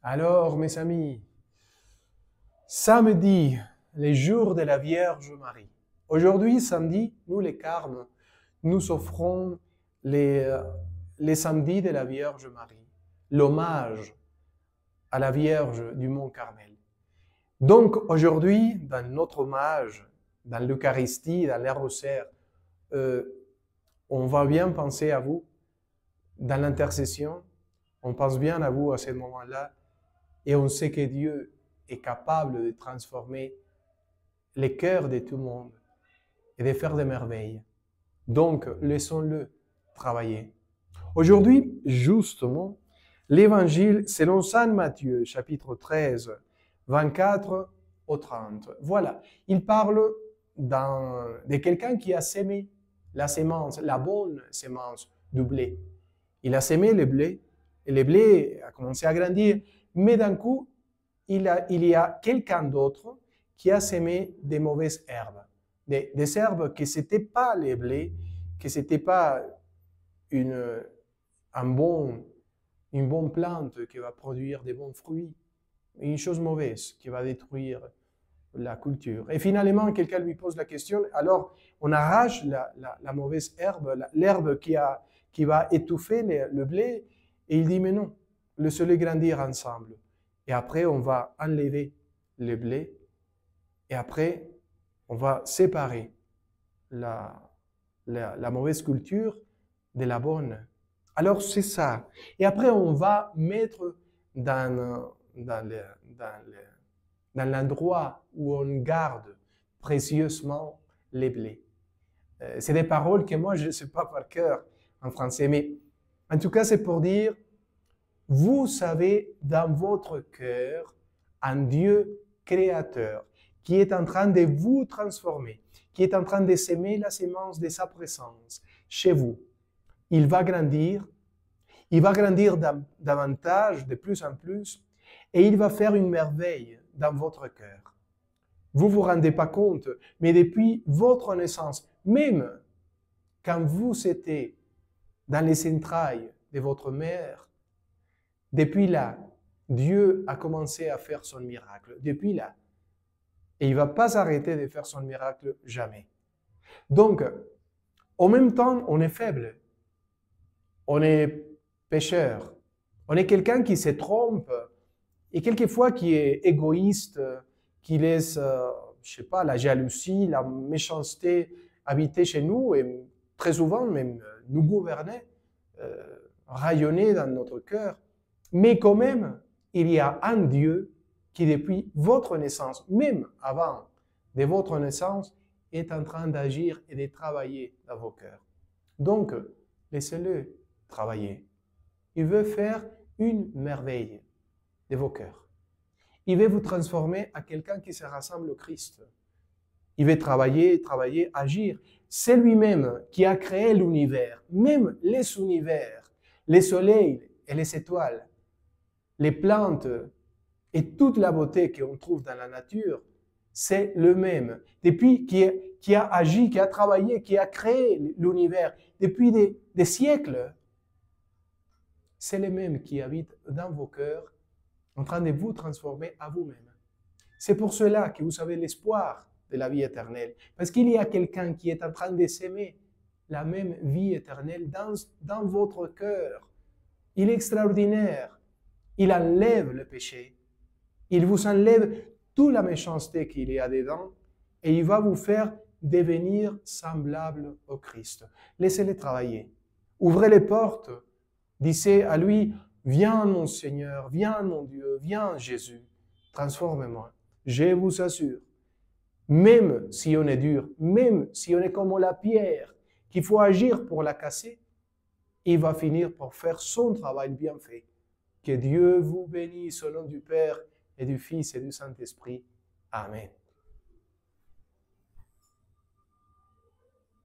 Alors, mes amis, samedi, les jours de la Vierge Marie. Aujourd'hui, samedi, nous les Carmes, nous offrons les samedis de la Vierge Marie, l'hommage à la Vierge du Mont Carmel. Donc, aujourd'hui, dans notre hommage, dans l'Eucharistie, dans les rosaires, on va bien penser à vous, dans l'intercession, on pense bien à vous à ce moment-là, et on sait que Dieu est capable de transformer les cœurs de tout le monde et de faire des merveilles. Donc, laissons-le travailler. Aujourd'hui, justement, l'Évangile selon Saint Matthieu, chapitre 13, 24 au 30. Voilà, il parle de quelqu'un qui a sémé la sémence, la bonne sémence du blé. Il a sémé le blé, et le blé a commencé à grandir, mais d'un coup, il y a quelqu'un d'autre qui a sémé des mauvaises herbes. Des herbes que ce n'étaient pas les blés, que ce n'était pas une bonne plante qui va produire des bons fruits, une chose mauvaise qui va détruire la culture. Et finalement, quelqu'un lui pose la question, alors on arrache la mauvaise herbe, l'herbe qui va étouffer le blé, et il dit, mais non, laissez-les grandir ensemble. Et après, on va enlever le blé, et après, on va séparer la mauvaise culture de la bonne. Alors, c'est ça. Et après, on va mettre dans l'endroit où on garde précieusement les blés. C'est des paroles que moi, je ne sais pas par cœur en français, mais en tout cas, c'est pour dire, vous savez dans votre cœur un Dieu créateur qui est en train de vous transformer, qui est en train de s'aimer la sémence de sa présence chez vous. Il va grandir davantage, de plus en plus, et il va faire une merveille dans votre cœur. Vous ne vous rendez pas compte, mais depuis votre naissance, même quand vous étiez dans les entrailles de votre mère, depuis là, Dieu a commencé à faire son miracle. Depuis là. Et il ne va pas arrêter de faire son miracle jamais. Donc, en même temps, on est faible. On est pécheur. On est quelqu'un qui se trompe et quelquefois qui est égoïste, qui laisse, je sais pas, la jalousie, la méchanceté habiter chez nous et très souvent même nous gouverner, rayonner dans notre cœur. Mais quand même, il y a un Dieu qui, depuis votre naissance, même avant de votre naissance, est en train d'agir et de travailler dans vos cœurs. Donc, laissez-le travailler. Il veut faire une merveille de vos cœurs. Il veut vous transformer à quelqu'un qui se rassemble au Christ. Il veut travailler, agir. C'est lui-même qui a créé l'univers, même les univers, les soleils et les étoiles, les plantes et toute la beauté qu'on trouve dans la nature, c'est le même. Depuis qui a agi, qui a travaillé, qui a créé l'univers depuis des siècles, c'est le même qui habite dans vos cœurs, en train de vous transformer à vous-même. C'est pour cela que vous avez l'espoir de la vie éternelle, parce qu'il y a quelqu'un qui est en train de s'aimer la même vie éternelle dans votre cœur. Il est extraordinaire. Il enlève le péché. Il vous enlève toute la méchanceté qu'il y a dedans et il va vous faire devenir semblable au Christ. Laissez-le travailler. Ouvrez les portes. Disiez à lui, viens mon Seigneur, viens mon Dieu, viens Jésus, transforme-moi. Je vous assure, même si on est dur, même si on est comme la pierre, qu'il faut agir pour la casser, il va finir par faire son travail bien fait. Que Dieu vous bénisse au nom du Père et du Fils et du Saint-Esprit. Amen.